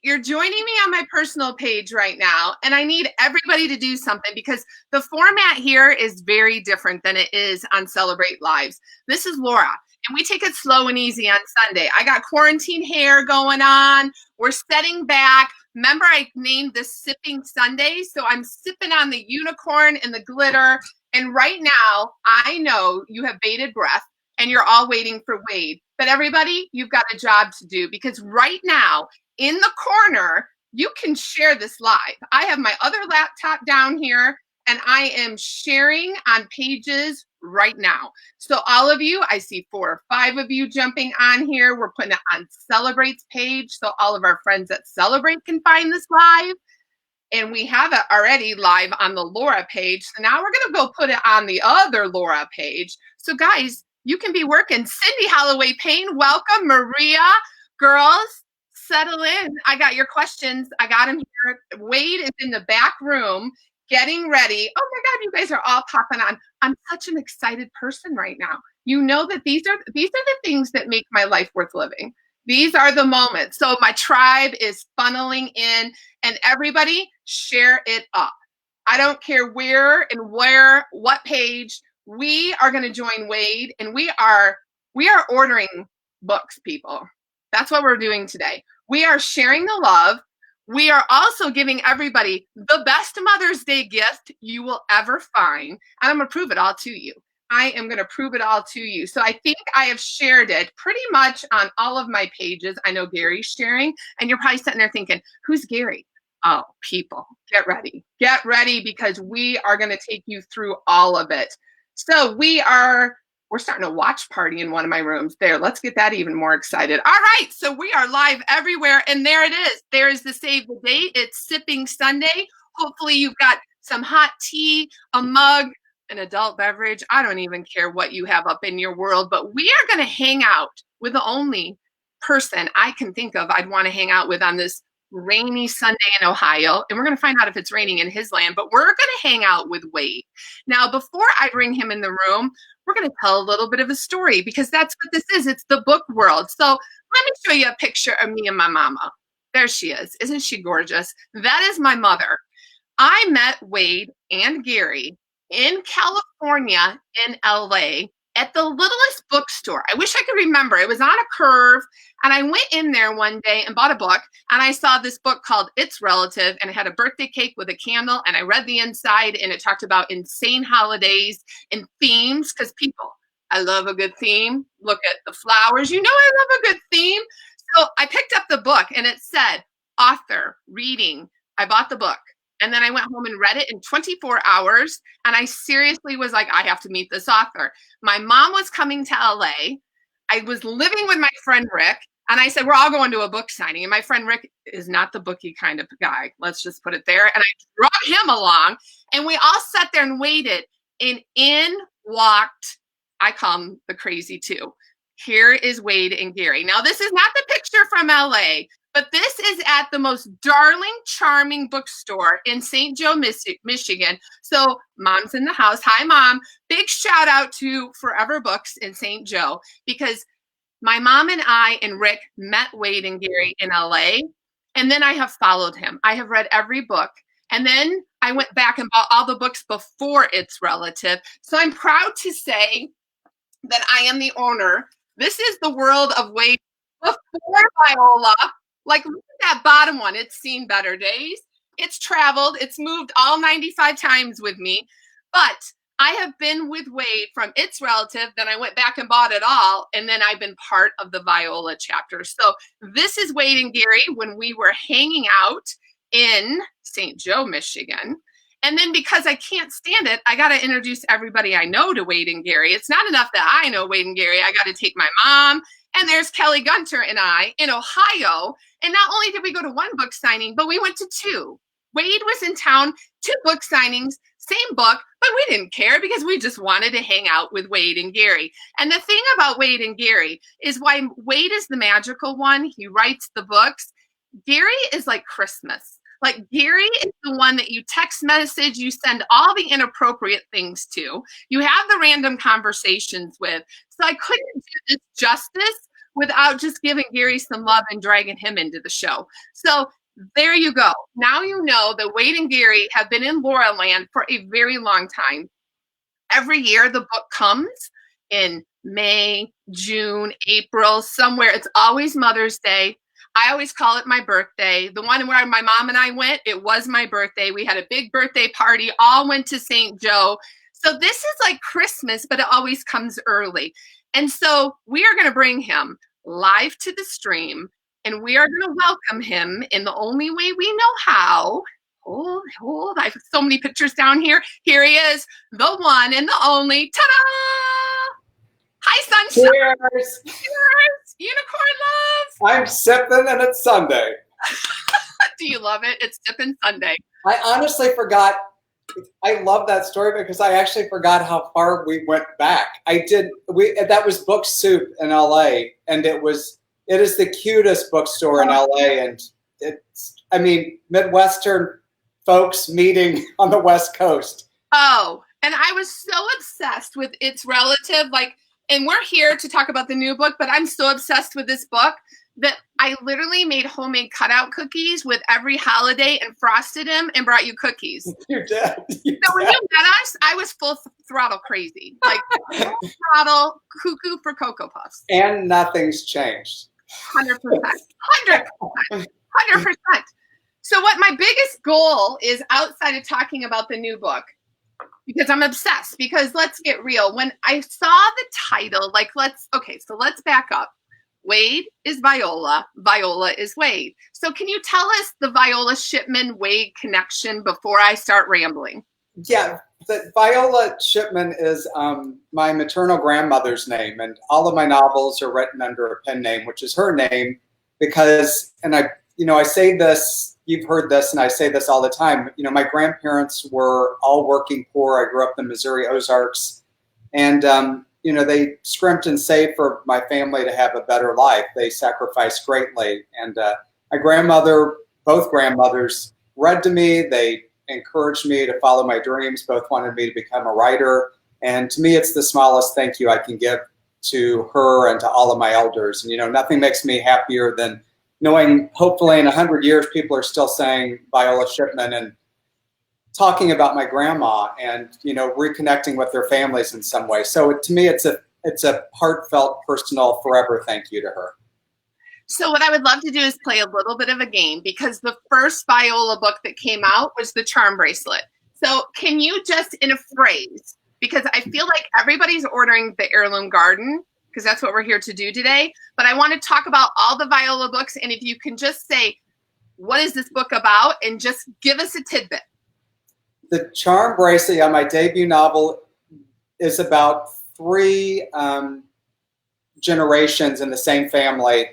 you're joining me on my personal page right now, and I need everybody to do something because the format here is very different than it is on Celebrate Lives. This is Laura, and we take it slow and easy on Sunday. I got quarantine hair going on. We're setting back. Remember, I named this Sipping Sunday, so I'm sipping on the unicorn and the glitter. And right now, I know you have bated breath, and you're all waiting for Wade. But everybody, you've got a job to do because right now, in the corner, you can share this live. I have my other laptop down here, and I am sharing on pages right now. So all of you, I see 4 or 5 of you jumping on here. We're putting it on Celebrate's page so all of our friends at Celebrate can find this live. And we have it already live on the Laura page. So now we're going to go put it on the other Laura page. So guys, you can be working. Cindy Holloway Payne, welcome. Maria, girls, settle in. I got your questions. I got them here. Wade is in the back room getting ready. Oh my God, you guys are all popping on. I'm such an excited person right now. You know that these are the things that make my life worth living. These are the moments. So my tribe is funneling in, and everybody share it up. I don't care where, what page. We are going to join Wade, and we are ordering books, people. That's what we're doing today. We are sharing the love. We are also giving everybody the best Mother's Day gift you will ever find. And I'm going to prove it all to you. I am going to prove it all to you. So I think I have shared it pretty much on all of my pages. I know Gary's sharing, and you're probably sitting there thinking, who's Gary? Oh, people, get ready. Get ready because we are going to take you through all of it. So we're starting a watch party in one of my rooms. There, let's get that even more excited. All right, so we are live everywhere, and there it is. There is the save the date. It's Sipping Sunday. Hopefully you've got some hot tea, a mug, an adult beverage. I don't even care what you have up in your world, but we are going to hang out with the only person I can think of I'd want to hang out with on this rainy Sunday in Ohio. And we're going to find out if it's raining in his land, but we're going to hang out with Wade. Now, before I bring him in the room, we're going to tell a little bit of a story because that's what this is. It's the book world. So let me show you a picture of me and my mama. There she is. Isn't she gorgeous? That is my mother. I met Wade and Gary in California, in LA, at the littlest bookstore. I wish I could remember. It was on a curve, and I went in there one day and bought a book, and I saw this book called It's Relative, and it had a birthday cake with a candle, and I read the inside, and it talked about insane holidays and themes, because people, I love a good theme. Look at the flowers. You know I love a good theme. So I picked up the book, and it said, author, reading. I bought the book. And then I went home and read it in 24 hours. And I seriously was like, I have to meet this author. My mom was coming to LA. I was living with my friend Rick. And I said, we're all going to a book signing. And my friend Rick is not the bookie kind of guy. Let's just put it there. And I brought him along. And we all sat there and waited. And in walked, I call him the crazy two. Here is Wade and Gary. Now, this is not the picture from LA. But this is at the most darling, charming bookstore in St. Joe, Michigan. So mom's in the house. Hi, Mom. Big shout out to Forever Books in St. Joe because my mom and I and Rick met Wade and Gary in LA. And then I have followed him. I have read every book. And then I went back and bought all the books before It's Relative. So I'm proud to say that I am the owner. This is the world of Wade before Viola. Like, look at that bottom one. It's seen better days. It's traveled. It's moved all 95 times with me. But I have been with Wade from It's Relative. Then I went back and bought it all. And then I've been part of the Viola chapter. So this is Wade and Gary when we were hanging out in St. Joe, Michigan. And then because I can't stand it, I got to introduce everybody I know to Wade and Gary. It's not enough that I know Wade and Gary. I got to take my mom. And there's Kelly Gunter and I in Ohio. And not only did we go to one book signing, but we went to 2. Wade was in town, 2 book signings, same book, but we didn't care because we just wanted to hang out with Wade and Gary. And the thing about Wade and Gary is why Wade is the magical one. He writes the books. Gary is like Christmas. Like Gary is the one that you text message, you send all the inappropriate things to. You have the random conversations with. So I couldn't do this justice without just giving Gary some love and dragging him into the show. So there you go. Now you know that Wade and Gary have been in Laura Land for a very long time. Every year the book comes in May, June, April, somewhere. It's always Mother's Day. I always call it my birthday. The one where my mom and I went, it was my birthday. We had a big birthday party, all went to St. Joe. So this is like Christmas, but it always comes early. And so we are going to bring him live to the stream, and we are going to welcome him in the only way we know how. Hold, I have so many pictures down here. Here he is, the one and the only. Ta-da! Hi, Sunshine. Cheers. Cheers. Unicorn love. I'm sipping and it's Sunday. Do you love it? It's Sippin' Sunday. I honestly forgot. I love that story because I actually forgot how far we went back. That was Book Soup in LA, and it is the cutest bookstore in LA, and Midwestern folks meeting on the West Coast. Oh, and I was so obsessed with its relative, and we're here to talk about the new book, but I'm so obsessed with this book that I literally made homemade cutout cookies with every holiday and frosted them and brought you cookies. You did. When you met us, I was full throttle crazy. Full throttle cuckoo for Cocoa Puffs. And nothing's changed. 100%. 100%. So what my biggest goal is outside of talking about the new book, because I'm obsessed, because let's get real. When I saw the title, so let's back up. Wade is Viola. Viola is Wade. So can you tell us the Viola Shipman Wade connection before I start rambling? Yeah, Viola Shipman is my maternal grandmother's name, and all of my novels are written under a pen name, which is her name, because, and I say this, you've heard this, and I say this all the time, my grandparents were all working poor. I grew up in the Missouri Ozarks, and they scrimped and saved for my family to have a better life. They sacrificed greatly. And my grandmother, both grandmothers, read to me. They encouraged me to follow my dreams. Both wanted me to become a writer. And to me, it's the smallest thank you I can give to her and to all of my elders. And, nothing makes me happier than knowing hopefully in 100 years, people are still saying Viola Shipman and talking about my grandma and, reconnecting with their families in some way. So to me, it's a heartfelt, personal, forever thank you to her. So what I would love to do is play a little bit of a game, because the first Viola book that came out was the Charm Bracelet. So can you just, in a phrase, because I feel like everybody's ordering the Heirloom Garden, because that's what we're here to do today. But I want to talk about all the Viola books. And if you can just say, what is this book about? And just give us a tidbit. The Charm Bracelet, my debut novel, is about 3 generations in the same family.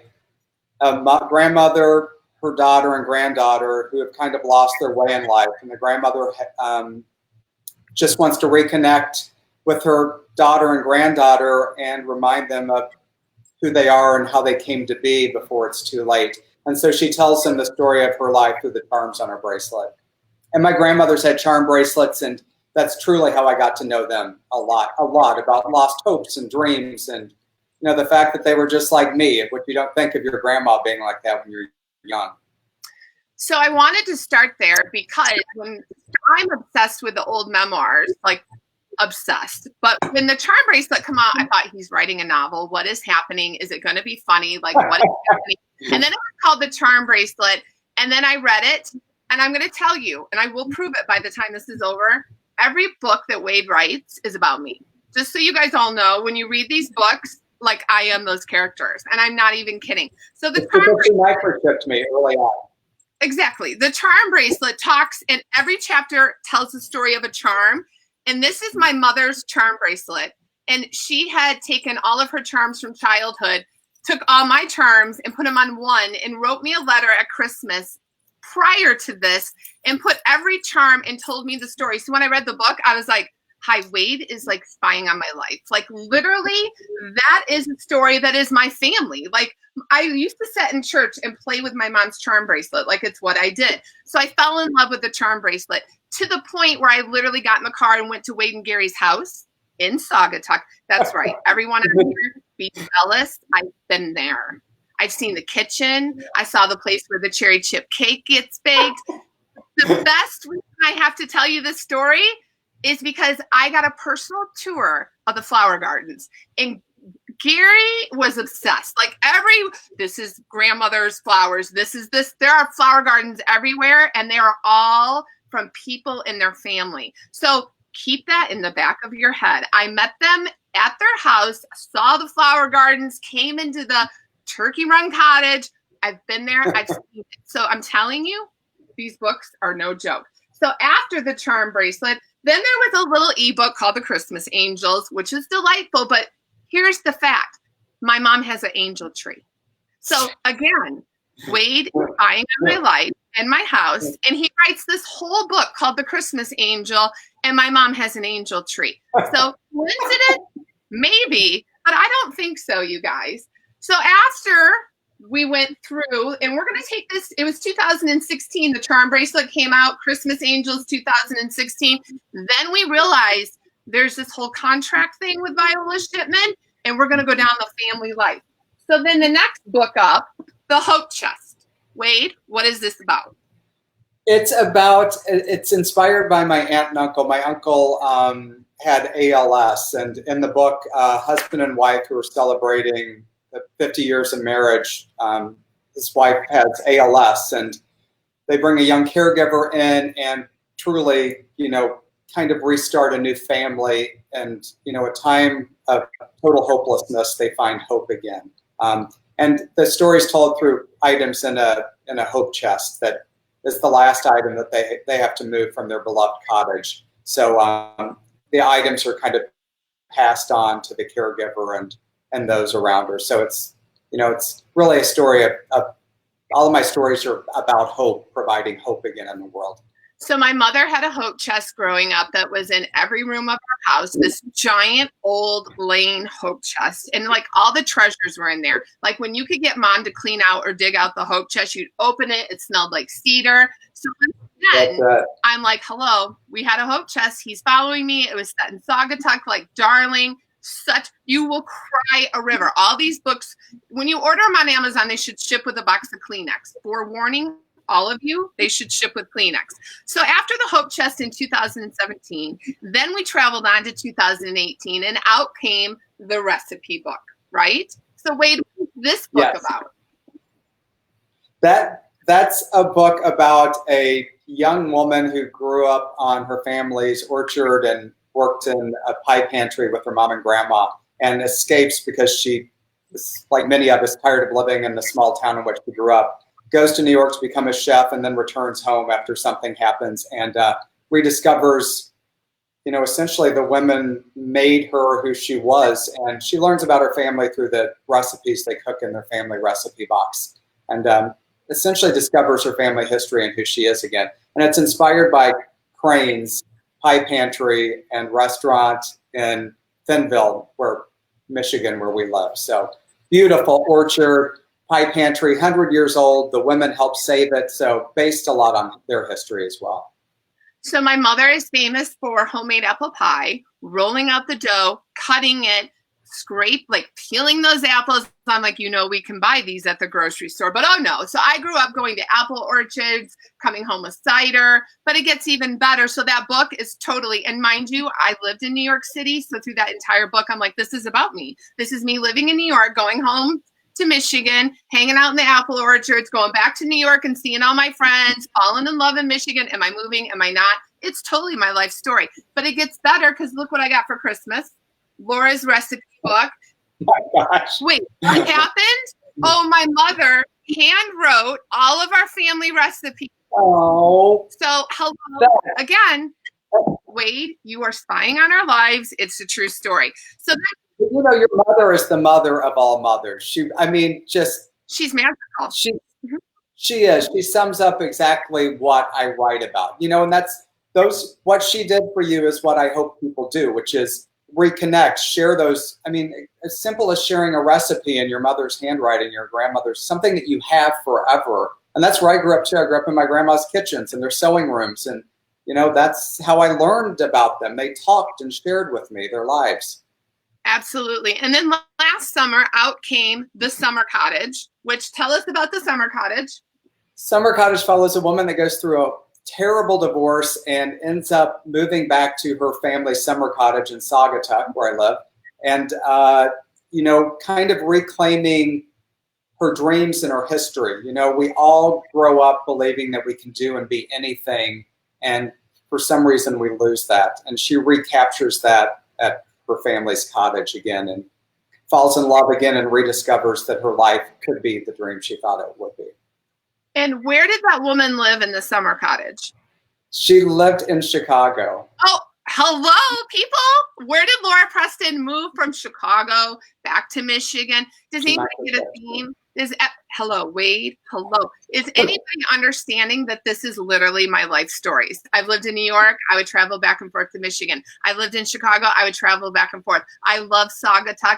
My grandmother, her daughter, and granddaughter who have kind of lost their way in life. And the grandmother just wants to reconnect with her daughter and granddaughter and remind them of who they are and how they came to be before it's too late. And so she tells them the story of her life through the charms on her bracelet. And my grandmother's had charm bracelets, and that's truly how I got to know them a lot about lost hopes and dreams, and the fact that they were just like me, which you don't think of your grandma being like that when you're young. So I wanted to start there because I'm obsessed with the old memoirs, obsessed. But when the Charm Bracelet came out, I thought, he's writing a novel. What is happening? Is it going to be funny? What is happening? And then it was called the Charm Bracelet, and then I read it. And I'm going to tell you, and I will prove it by the time this is over, every book that Wade writes is about me. Just so you guys all know, when you read these books, I am those characters. And I'm not even kidding. So the Charm Bracelet microchipped me early on. Exactly. The Charm Bracelet talks, and every chapter tells the story of a charm. And this is my mother's charm bracelet. And she had taken all of her charms from childhood, took all my charms and put them on one, and wrote me a letter at Christmas prior to this and put every charm and told me the story. So when I read the book, I was like, hi, Wade is spying on my life. Literally, that is a story that is my family. I used to sit in church and play with my mom's charm bracelet. It's what I did. So I fell in love with the charm bracelet to the point where I literally got in the car and went to Wade and Gary's house in Saugatuck. That's right. Everyone out here, be jealous. I've been there. I've seen the kitchen. I saw the place where the cherry chip cake gets baked. The best reason I have to tell you this story is because I got a personal tour of the flower gardens, and Gary was obsessed. Like this is grandmother's flowers. This is this. There are flower gardens everywhere, and they are all from people in their family. So keep that in the back of your head. I met them at their house, saw the flower gardens, came into the turkey run cottage. I've been there. I've seen it. So I'm telling you, these books are no joke. So after the charm bracelet, then there was a little ebook called The Christmas Angels, which is delightful. But here's the fact. My mom has an angel tree. So again, Wade is buying my life and my house, and he writes this whole book called The Christmas Angel, and my mom has an angel tree. So coincidence? Maybe, but I don't think so, you guys. So after we went through, and we're going to take this, it was 2016, the charm bracelet came out, Christmas Angels 2016. Then we realized there's this whole contract thing with Viola Shipman, and we're going to go down the family life. So then the next book up, The Hope Chest. Wade, what is this about? It's inspired by my aunt and uncle. My uncle had ALS, and in the book, husband and wife who are celebrating 50 years of marriage, his wife has ALS, and they bring a young caregiver in and truly, kind of restart a new family. And, a time of total hopelessness, they find hope again. And the story is told through items in a hope chest that is the last item that they have to move from their beloved cottage. So the items are kind of passed on to the caregiver and those around her. So it's really a story of all of my stories are about hope, providing hope again in the world. So my mother had a hope chest growing up that was in every room of her house, this giant old Lane hope chest. And like all the treasures were in there. Like when you could get mom to clean out or dig out the hope chest, you'd open it. It smelled like cedar. So then I'm like, hello, we had a hope chest. He's following me. It was set in Saugatuck, like darling. You will cry a river. All these books, when you order them on Amazon, they should ship with a box of Kleenex. Forewarning, all of you, they should ship with Kleenex. So after the Hope Chest in 2017, then we traveled on to 2018, and out came the recipe book, right? So Wade, what's this book about? That's a book about a young woman who grew up on her family's orchard and worked in a pie pantry with her mom and grandma, and escapes because she, like many of us, tired of living in the small town in which she grew up, goes to New York to become a chef, and then returns home after something happens and rediscovers, essentially the women made her who she was, and she learns about her family through the recipes they cook in their family recipe box, and essentially discovers her family history and who she is again. And it's inspired by Crane's Pie Pantry and restaurant in Thinville, Michigan, where we live. So beautiful orchard, pie pantry, 100 years old. The women helped save it. So based a lot on their history as well. So my mother is famous for homemade apple pie, rolling out the dough, cutting it, peeling those apples. I'm like, we can buy these at the grocery store, but oh no. So I grew up going to apple orchards, coming home with cider, but it gets even better. So that book is totally, and mind you, I lived in New York City. So through that entire book, I'm like, this is about me. This is me living in New York, going home to Michigan, hanging out in the apple orchards, going back to New York and seeing all my friends, falling in love in Michigan. Am I moving? Am I not? It's totally my life story, but it gets better because look what I got for Christmas. Laura's recipe book. My gosh. Wait, what happened? Oh, my mother hand wrote all of our family recipes. Oh. So hello again, Wade, you are spying on our lives. It's a true story. So your mother is the mother of all mothers. She's magical. She is. She sums up exactly what I write about. And what she did for you is what I hope people do, which is reconnect, share those. As simple as sharing a recipe in your mother's handwriting, your grandmother's, something that you have forever. And that's where I grew up too. I grew up in my grandma's kitchens and their sewing rooms. And, that's how I learned about them. They talked and shared with me their lives. Absolutely. And then last summer out came The Summer Cottage, which tell us about The Summer Cottage. Summer Cottage follows a woman that goes through a terrible divorce and ends up moving back to her family's summer cottage in Saugatuck, where I live, and kind of reclaiming her dreams and her history. We all grow up believing that we can do and be anything, and for some reason we lose that. And she recaptures that at her family's cottage again and falls in love again and rediscovers that her life could be the dream she thought it would be. And where did that woman live in The Summer Cottage? She lived in Chicago. Oh, hello, people. Where did Laura Preston move from Chicago back to Michigan? Does anybody get a theme? Hello, Wade. Hello. Is anybody understanding that this is literally my life stories? I've lived in New York. I would travel back and forth to Michigan. I lived in Chicago. I would travel back and forth. I love Saugatuck.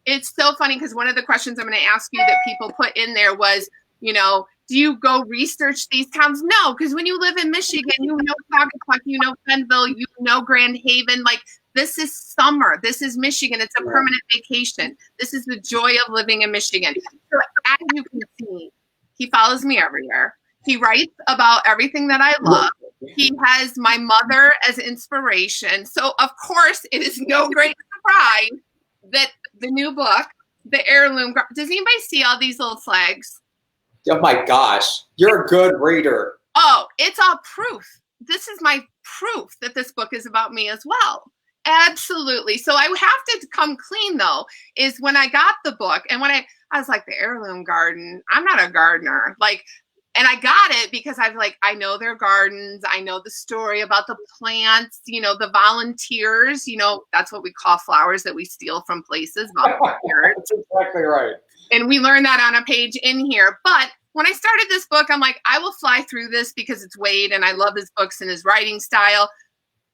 It's so funny because one of the questions I'm going to ask you that people put in there was, do you go research these towns? No, because when you live in Michigan, you know Saugatuck, you know Fenville, you know Grand Haven. Like, this is summer. This is Michigan. It's a permanent vacation. This is the joy of living in Michigan. So as you can see, he follows me everywhere. He writes about everything that I love. He has my mother as inspiration. So, of course, it is no great surprise that the new book, The Heirloom Garden, does anybody see all these little flags? Oh my gosh, you're a good reader. Oh, it's all proof. This is my proof that this book is about me as well. Absolutely. So I have to come clean, though, is when I got the book and when I was like, The Heirloom Garden, I'm not a gardener. And I got it because I know their gardens. I know the story about the plants, the volunteers, that's what we call flowers that we steal from places. Volunteers. That's exactly right. And we learned that on a page in here. But when I started this book, I'm like, I will fly through this because it's Wade and I love his books and his writing style.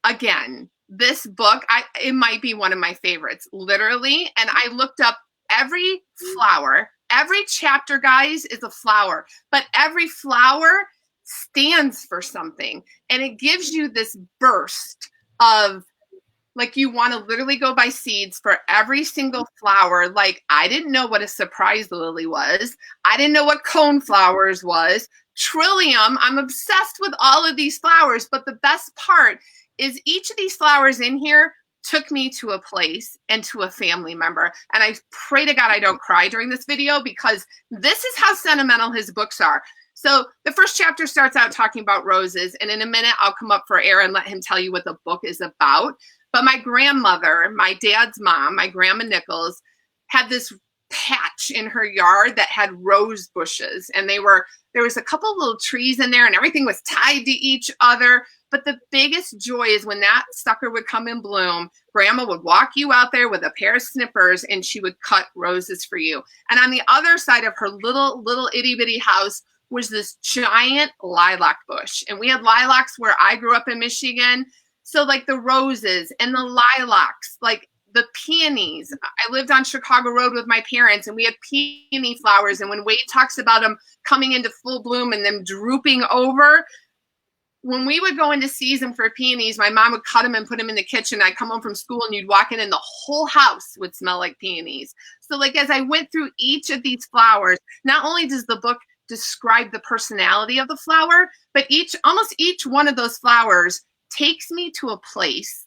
Again, this book, it might be one of my favorites, literally. And I looked up every flower. Every chapter, guys, is a flower. But every flower stands for something. And it gives you this burst of, you want to literally go buy seeds for every single flower. I didn't know what a surprise lily was. I didn't know what coneflowers was. Trillium. I'm obsessed with all of these flowers. But the best part is each of these flowers in here took me to a place and to a family member. And I pray to God I don't cry during this video because this is how sentimental his books are. So the first chapter starts out talking about roses. And in a minute, I'll come up for air and let him tell you what the book is about. But my grandmother, my dad's mom, my grandma Nichols, had this patch in her yard that had rose bushes. And there was a couple of little trees in there and everything was tied to each other. But the biggest joy is when that sucker would come in bloom, Grandma would walk you out there with a pair of snippers and she would cut roses for you. And on the other side of her little itty bitty house was this giant lilac bush. And we had lilacs where I grew up in Michigan. So the roses and the lilacs, the peonies. I lived on Chicago Road with my parents and we had peony flowers. And when Wade talks about them coming into full bloom and them drooping over, when we would go into season for peonies, my mom would cut them and put them in the kitchen. I'd come home from school and you'd walk in and the whole house would smell like peonies. So as I went through each of these flowers, not only does the book describe the personality of the flower, but almost each one of those flowers takes me to a place.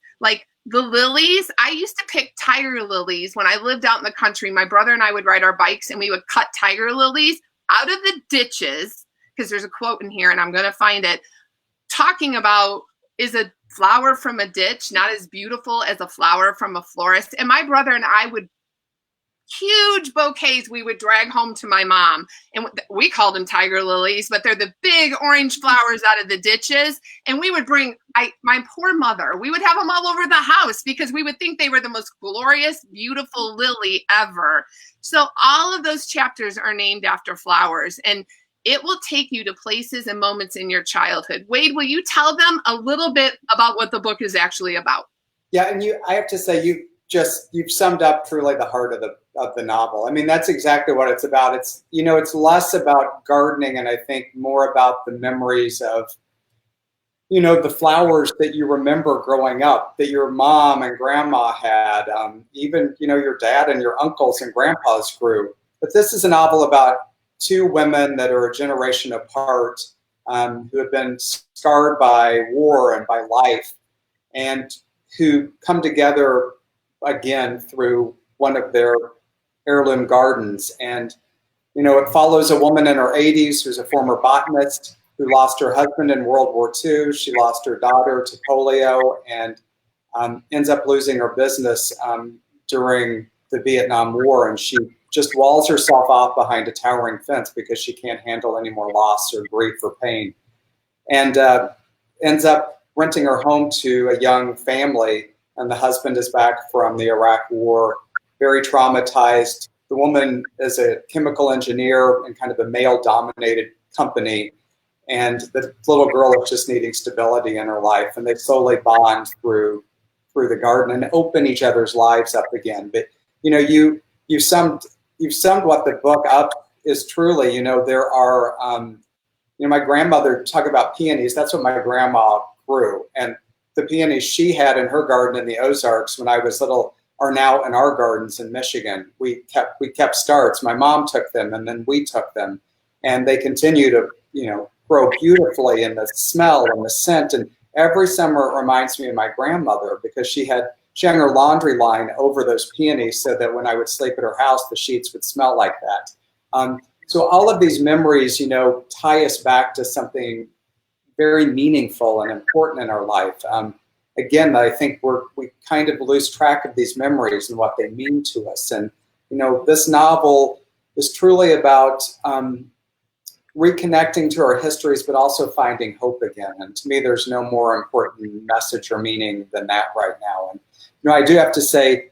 The lilies, I used to pick tiger lilies when I lived out in the country. My brother and I would ride our bikes and we would cut tiger lilies out of the ditches, because there's a quote in here and I'm going to find it, talking about, is a flower from a ditch not as beautiful as a flower from a florist? And my brother and I would, huge bouquets we would drag home to my mom. And we called them tiger lilies, but they're the big orange flowers out of the ditches. And we would bring, my poor mother, we would have them all over the house because we would think they were the most glorious, beautiful lily ever. So all of those chapters are named after flowers. And it will take you to places and moments in your childhood. Wade, will you tell them a little bit about what the book is actually about? Yeah, and I have to say, you've summed up truly the heart of the novel. I mean, that's exactly what it's about. It's it's less about gardening and I think more about the memories of the flowers that you remember growing up that your mom and grandma had, even, your dad and your uncles and grandpas grew. But this is a novel about two women that are a generation apart, who have been scarred by war and by life, and who come together again through one of their heirloom gardens. And it follows a woman in her 80s who's a former botanist who lost her husband in World War II. She lost her daughter to polio and ends up losing her business during the Vietnam War. And she just walls herself off behind a towering fence because she can't handle any more loss or grief or pain. And ends up renting her home to a young family. And the husband is back from the Iraq War, very traumatized. The woman is a chemical engineer in kind of a male-dominated company, and the little girl is just needing stability in her life. And they slowly bond through the garden and open each other's lives up again. But you've summed what the book up is truly. There are my grandmother, talk about peonies. That's what my grandma grew, and the peonies she had in her garden in the Ozarks when I was little are now in our gardens in Michigan. We kept starts. My mom took them, and then we took them, and they continue to grow beautifully. And the smell and the scent, and every summer it reminds me of my grandmother because she hung her laundry line over those peonies so that when I would sleep at her house, the sheets would smell like that. So all of these memories, tie us back to something very meaningful and important in our life. Again, I think we kind of lose track of these memories and what they mean to us. And, this novel is truly about reconnecting to our histories, but also finding hope again. And to me, there's no more important message or meaning than that right now. And, I do have to say,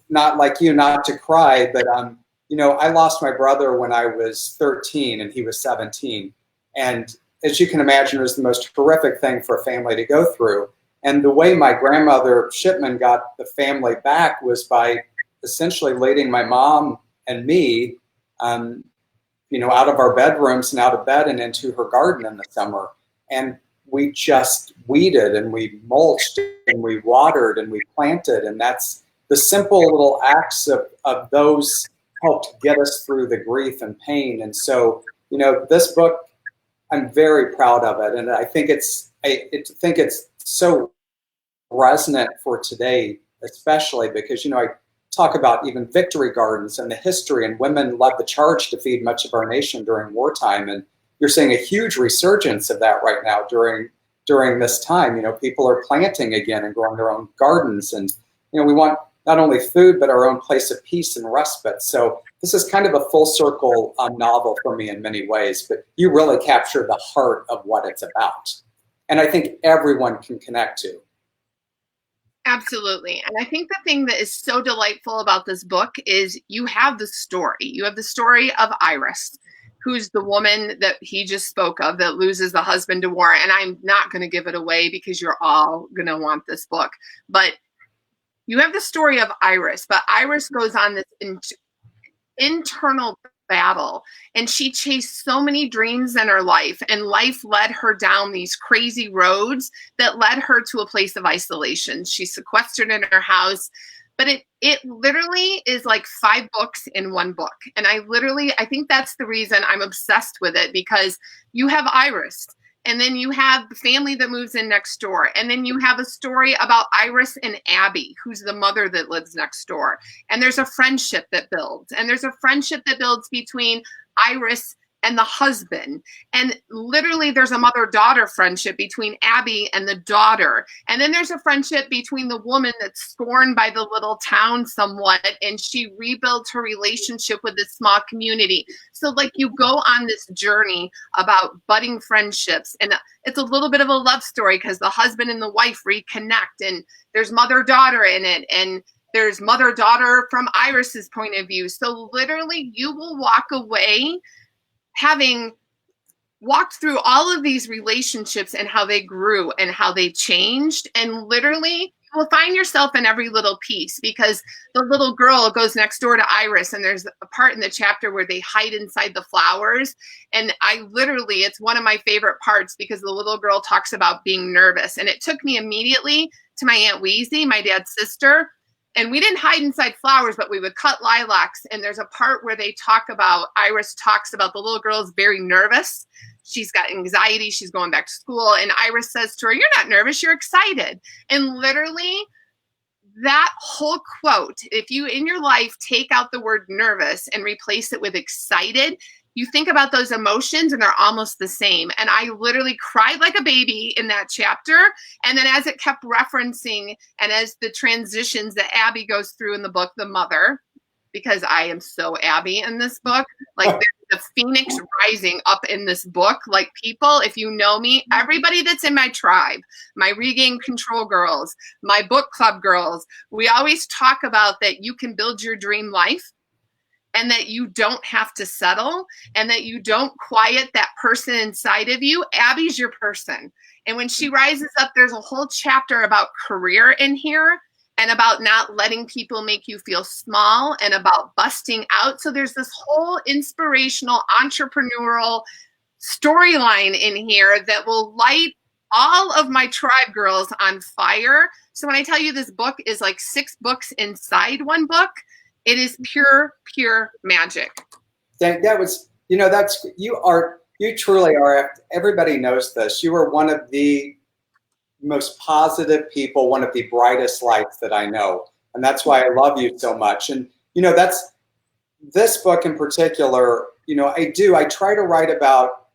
not like you, not to cry, but, I lost my brother when I was 13 and he was 17. And as you can imagine, it was the most horrific thing for a family to go through. And the way my grandmother Shipman got the family back was by essentially leading my mom and me, out of our bedrooms and out of bed and into her garden in the summer. And we just weeded and we mulched and we watered and we planted. And that's the simple little acts of those helped get us through the grief and pain. And so, this book, I'm very proud of it. And I think it's so resonant for today, especially because, I talk about even victory gardens and the history, and women led the charge to feed much of our nation during wartime. And you're seeing a huge resurgence of that right now during this time. People are planting again and growing their own gardens. And, we want not only food, but our own place of peace and respite. So this is kind of a full circle novel for me in many ways, but you really capture the heart of what it's about. And I think everyone can connect to. Absolutely. And I think the thing that is so delightful about this book is you have the story. You have the story of Iris, who's the woman that he just spoke of that loses the husband to war. And I'm not going to give it away because you're all going to want this book. But you have the story of Iris, but Iris goes on this internal battle, and she chased so many dreams in her life, and life led her down these crazy roads that led her to a place of isolation. She's sequestered in her house, but it literally is like 5 books in one book. And I think that's the reason I'm obsessed with it, because you have Iris, and then you have the family that moves in next door. And then you have a story about Iris and Abby, who's the mother that lives next door. And there's a friendship that builds. And there's a friendship that builds between Iris and the husband. And literally there's a mother-daughter friendship between Abby and the daughter. And then there's a friendship between the woman that's scorned by the little town somewhat, and she rebuilds her relationship with this small community. So like you go on this journey about budding friendships, and it's a little bit of a love story because the husband and the wife reconnect, and there's mother-daughter in it, and there's mother-daughter from Iris's point of view. So literally you will walk away having walked through all of these relationships and how they grew and how they changed. And literally will find yourself in every little piece, because the little girl goes next door to Iris, and there's a part in the chapter where they hide inside the flowers. And it's one of my favorite parts, because the little girl talks about being nervous. And it took me immediately to my Aunt Weezy, my dad's sister. And we didn't hide inside flowers, but we would cut lilacs. And there's a part where Iris talks about the little girl is very nervous. She's got anxiety. She's going back to school. And Iris says to her, "You're not nervous, you're excited." And literally that whole quote, if you in your life take out the word nervous and replace it with excited, you think about those emotions and they're almost the same. And I literally cried like a baby in that chapter. And then as it kept referencing, and as the transitions that Abby goes through in the book, the mother, because I am so Abby in this book, like there's the phoenix rising up in this book. Like, people, if you know me, everybody that's in my tribe, my Regain Control girls, my book club girls, we always talk about that you can build your dream life, and that you don't have to settle, and that you don't quiet that person inside of you. Abby's your person. And when she rises up, there's a whole chapter about career in here, and about not letting people make you feel small, and about busting out. So there's this whole inspirational entrepreneurial storyline in here that will light all of my tribe girls on fire. So when I tell you this book is like 6 books inside one book, it is pure magic. That was, you truly are, everybody knows this. You are one of the most positive people, one of the brightest lights that I know. And that's why I love you so much. And, that's this book in particular, I try to write about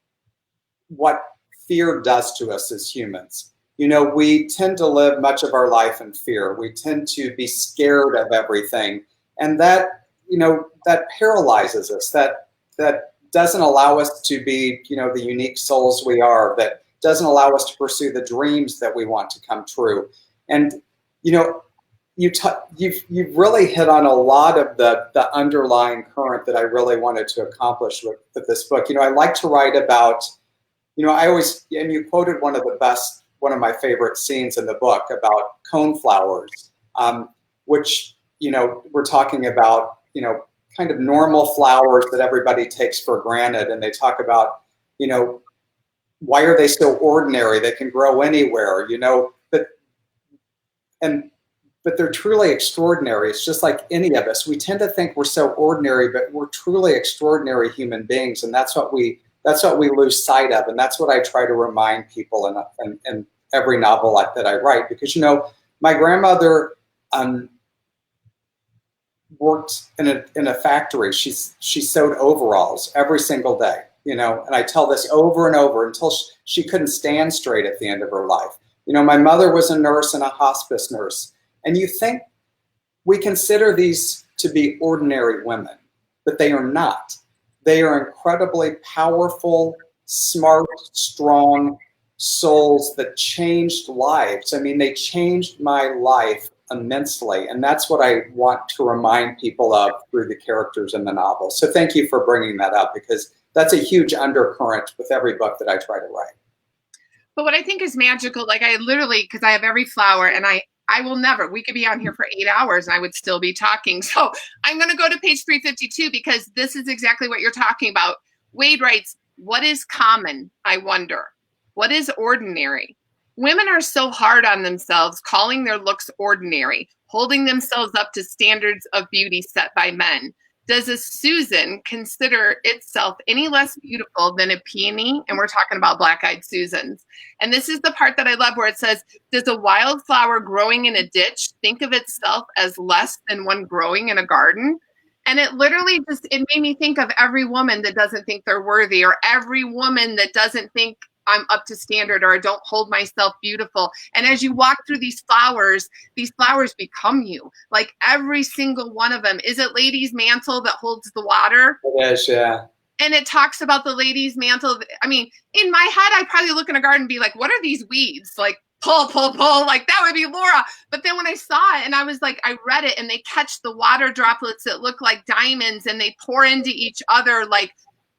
what fear does to us as humans. We tend to live much of our life in fear. We tend to be scared of everything. And that, that paralyzes us, that doesn't allow us to be, the unique souls we are, that doesn't allow us to pursue the dreams that we want to come true. And, you've really hit on a lot of the underlying current that I really wanted to accomplish with this book. I like to write about, and you quoted one of my favorite scenes in the book about coneflowers, which, we're talking about, kind of normal flowers that everybody takes for granted. And they talk about, why are they so ordinary? They can grow anywhere, but they're truly extraordinary. It's just like any of us. We tend to think we're so ordinary, but we're truly extraordinary human beings. And that's what we lose sight of. And that's what I try to remind people in every novel that I write, because, my grandmother, worked in a factory. She sewed overalls every single day, and I tell this over and over until she couldn't stand straight at the end of her life. My mother was a nurse and a hospice nurse. And you think we consider these to be ordinary women, but they are not. They are incredibly powerful, smart, strong souls that changed lives. I mean, they changed my life immensely. And that's what I want to remind people of through the characters in the novel. So thank you for bringing that up, because that's a huge undercurrent with every book that I try to write. But what I think is magical, like I literally, because I have every flower, and I will never, we could be on here for 8 hours and I would still be talking. So I'm going to go to page 352, because this is exactly what you're talking about. Wade writes, "What is common, I wonder? What is ordinary? Women are so hard on themselves, calling their looks ordinary, holding themselves up to standards of beauty set by men. Does a Susan consider itself any less beautiful than a peony?" And we're talking about black-eyed Susans. And this is the part that I love, where it says, "Does a wildflower growing in a ditch think of itself as less than one growing in a garden?" And it literally it made me think of every woman that doesn't think they're worthy, or every woman that doesn't think I'm up to standard, or I don't hold myself beautiful. And as you walk through these flowers become you. Like every single one of them. Is it Lady's Mantle that holds the water? It is, yeah. And it talks about the Lady's Mantle. I mean, in my head, I'd probably look in a garden and be like, what are these weeds? Like, pull, like that would be Laura. But then when I saw it and I was like, I read it, and they catch the water droplets that look like diamonds, and they pour into each other like,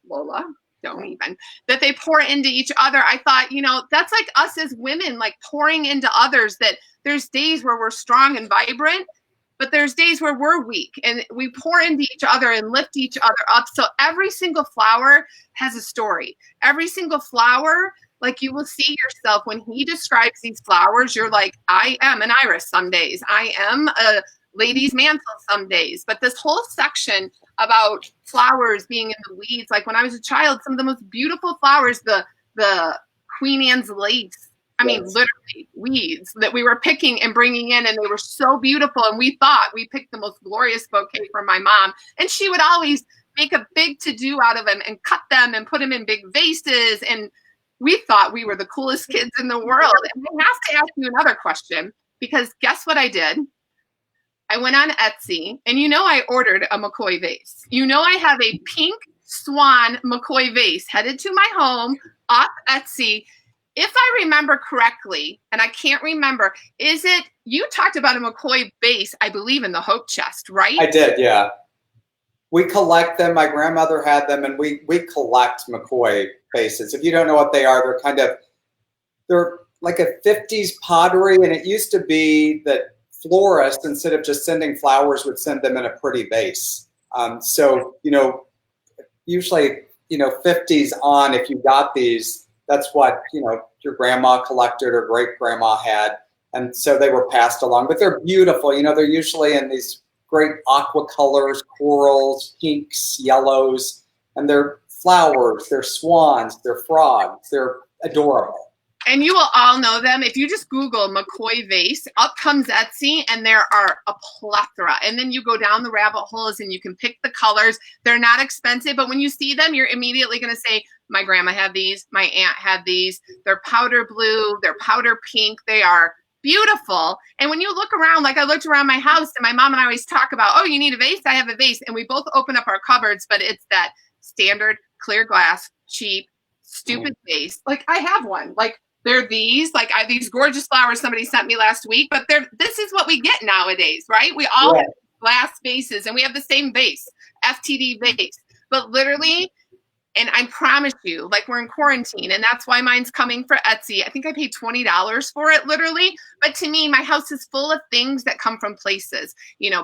Lola, don't even, that they pour into each other. I thought, that's like us as women, like pouring into others, that there's days where we're strong and vibrant, but there's days where we're weak, and we pour into each other and lift each other up. So every single flower has a story. Every single flower, like, you will see yourself when he describes these flowers, you're like, I am an iris some days. I am a lady's mantle some days. But this whole section about flowers being in the weeds, like when I was a child, some of the most beautiful flowers, the Queen Anne's lace, I mean, literally weeds that we were picking and bringing in, and they were so beautiful. And we thought we picked the most glorious bouquet from my mom. And she would always make a big to-do out of them and cut them and put them in big vases. And we thought we were the coolest kids in the world. And I have to ask you another question, because guess what I did? I went on Etsy, and I ordered a McCoy vase. I have a pink swan McCoy vase headed to my home off Etsy. If I remember correctly, and I can't remember, you talked about a McCoy vase, I believe, in the Hope Chest, right? I did, yeah. We collect them. My grandmother had them, and we collect McCoy vases. If you don't know what they are, they're like a 50s pottery, and it used to be that florists, instead of just sending flowers, would send them in a pretty vase. So, usually, 50s on, if you got these, that's what, your grandma collected or great grandma had. And so they were passed along, but they're beautiful. They're usually in these great aqua colors, corals, pinks, yellows, and they're flowers, they're swans, they're frogs, they're adorable. And you will all know them. If you just Google McCoy vase, up comes Etsy, and there are a plethora. And then you go down the rabbit holes and you can pick the colors. They're not expensive, but when you see them, you're immediately going to say, my grandma had these, my aunt had these. They're powder blue, they're powder pink. They are beautiful. And when you look around, like I looked around my house, and my mom and I always talk about, oh, you need a vase? I have a vase. And we both open up our cupboards, but it's that standard clear glass, cheap, stupid vase. Like, I have one. Like, they're these, like, I have these gorgeous flowers somebody sent me last week, but this is what we get nowadays, right? We all have glass vases, and we have the same vase, FTD vase. But literally, and I promise you, like, we're in quarantine, and that's why mine's coming for Etsy. I think I paid $20 for it, literally. But to me, my house is full of things that come from places,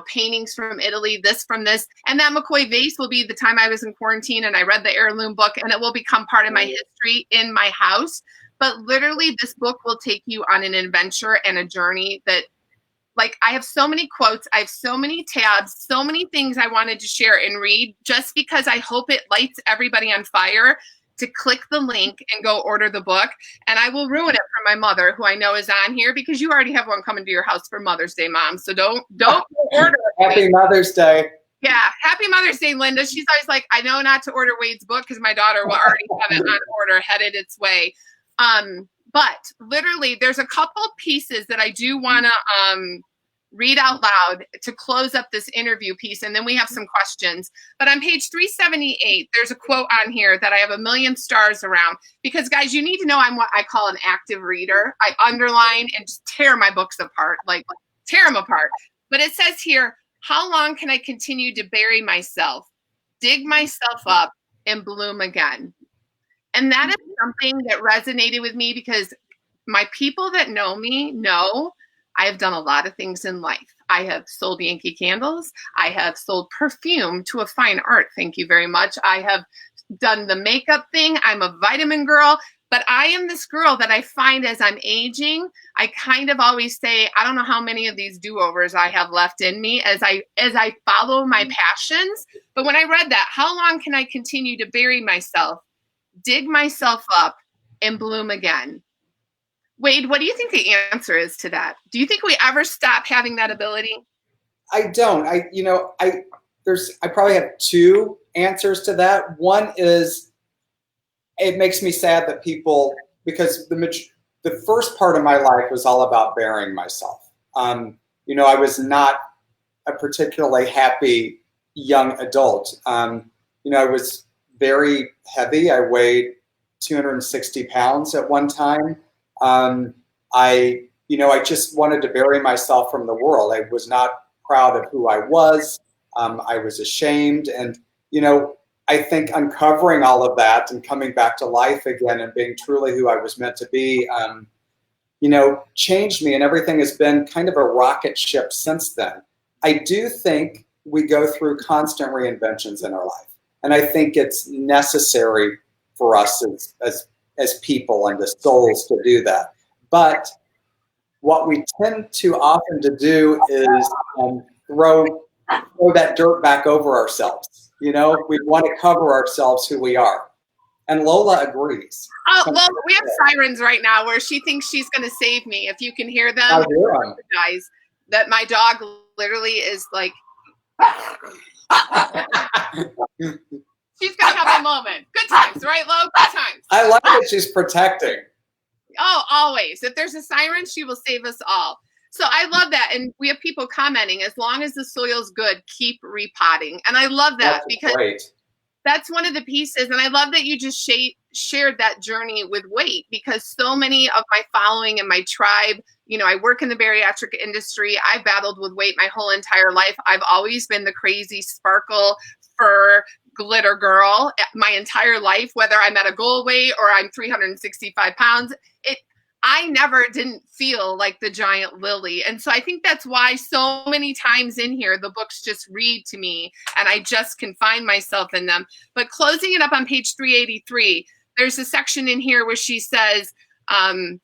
paintings from Italy, this from this. And that McCoy vase will be the time I was in quarantine and I read the heirloom book, and it will become part of my history in my house. But literally, this book will take you on an adventure and a journey that, like, I have so many quotes, I have so many tabs, so many things I wanted to share and read, just because I hope it lights everybody on fire to click the link and go order the book. And I will ruin it for my mother, who I know is on here, because you already have one coming to your house for Mother's Day, Mom. So don't order it. Happy Mother's Day. Yeah, happy Mother's Day, Linda. She's always like, I know not to order Wade's book because my daughter will already have it on order, headed its way. But literally, there's a couple pieces that I do want to read out loud to close up this interview piece, and then we have some questions. But on page 378, there's a quote on here that I have a million stars around, because, guys, you need to know I'm what I call an active reader. I underline and just tear my books apart, like tear them apart. But it says here, how long can I continue to bury myself, dig myself up, and bloom again? And that is something that resonated with me, because my people that know me know I have done a lot of things in life. I have sold Yankee candles. I have sold perfume to a fine art. Thank you very much. I have done the makeup thing. I'm a vitamin girl. But I am this girl that I find as I'm aging, I kind of always say, I don't know how many of these do-overs I have left in me as I follow my passions. But when I read that, how long can I continue to bury myself, dig myself up, and bloom again? Wade, what do you think the answer is to that? Do you think we ever stop having that ability? I don't. I probably have two answers to that. One is, it makes me sad that people, because the first part of my life was all about burying myself. I was not a particularly happy young adult. I was very heavy. I weighed 260 pounds at one time. I just wanted to bury myself from the world. I was not proud of who I was. I was ashamed. And, I think uncovering all of that and coming back to life again and being truly who I was meant to be, changed me, and everything has been kind of a rocket ship since then. I do think we go through constant reinventions in our life, and I think it's necessary for us as people and as souls to do that. But what we tend too often to do is throw that dirt back over ourselves. We want to cover ourselves who we are. And Lola agrees. Oh, well, we have sirens right now where she thinks she's going to save me. If you can hear them, I hear them. Guys, that my dog literally is like, she's going to have a moment. Good times, right, Lo? Good times. I like that she's protecting. Oh, always. If there's a siren, she will save us all. So I love that. And we have people commenting, as long as the soil's good, keep repotting. And I love that. That's because great. That's one of the pieces. And I love that you just shared that journey with weight, because so many of my following and my tribe, I work in the bariatric industry. I've battled with weight my whole entire life. I've always been the crazy sparkle fur glitter girl my entire life, whether I'm at a goal weight or I'm 365 pounds. I never didn't feel like the giant lily. And so I think that's why so many times in here, the books just read to me and I just can find myself in them. But closing it up on page 383, there's a section in here where she says, I'm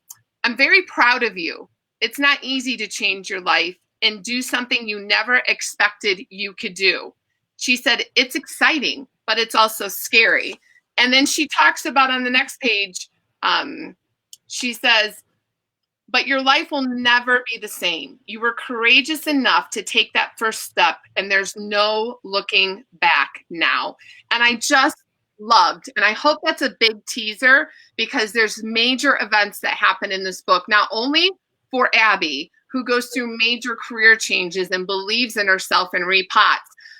very proud of you. It's not easy to change your life and do something you never expected you could do. She said, it's exciting, but it's also scary. And then she talks about on the next page, she says, but your life will never be the same. You were courageous enough to take that first step, and there's no looking back now. And I just loved, and I hope that's a big teaser, because there's major events that happen in this book, not only for Abby, who goes through major career changes and believes in herself and repots,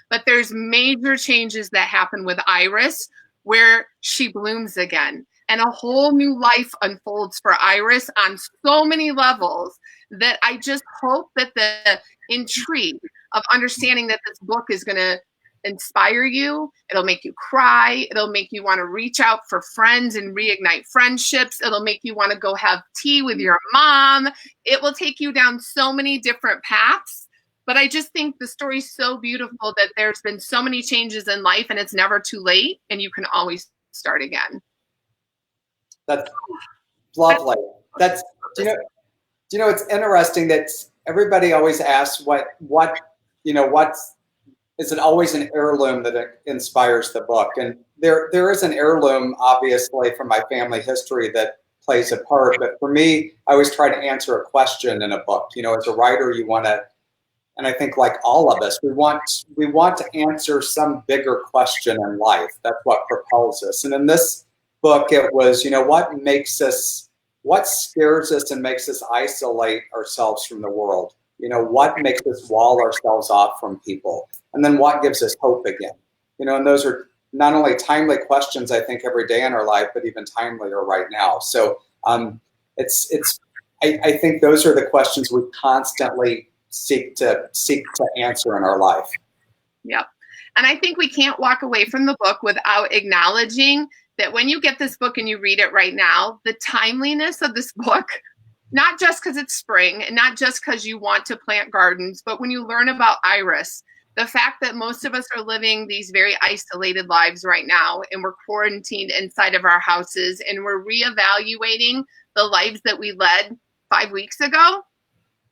but there's major changes that happen with Iris, where she blooms again. And a whole new life unfolds for Iris on so many levels, that I just hope that the intrigue of understanding that this book is going to inspire you. It'll make you cry. It'll make you want to reach out for friends and reignite friendships. It'll make you want to go have tea with your mom. It will take you down so many different paths. But I just think the story's so beautiful that there's been so many changes in life, and it's never too late, and you can always start again. That's lovely. That's it's interesting that everybody always asks what's is it always an heirloom that inspires the book? And there is an heirloom, obviously, from my family history that plays a part. But for me, I always try to answer a question in a book. As a writer, you want to, and I think like all of us, we want to answer some bigger question in life. That's what propels us. And in this book, it was, what scares us and makes us isolate ourselves from the world? What makes us wall ourselves off from people? And then what gives us hope again? And those are not only timely questions, I think, every day in our life, but even timelier right now. So I think those are the questions we constantly seek to answer in our life. Yep. And I think we can't walk away from the book without acknowledging that when you get this book and you read it right now, the timeliness of this book, not just because it's spring and not just because you want to plant gardens, but when you learn about Iris, the fact that most of us are living these very isolated lives right now, and we're quarantined inside of our houses, and we're reevaluating the lives that we led 5 weeks ago,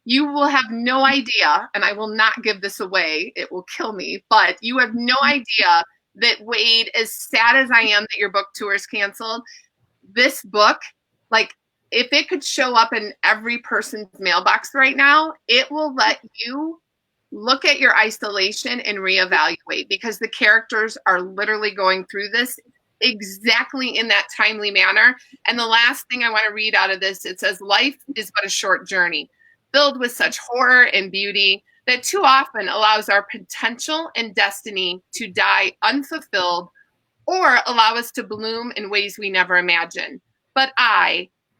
you will have no idea, and I will not give this away, it will kill me, but you have no idea that, Wade, as sad as I am that your book tour is canceled, this book, like, if it could show up in every person's mailbox right now, it will let you look at your isolation and reevaluate, because the characters are literally going through this exactly in that timely manner. And the last thing I want to read out of this, it says, life is but a short journey, filled with such horror and beauty that too often allows our potential and destiny to die unfulfilled, or allow us to bloom in ways we never imagined. But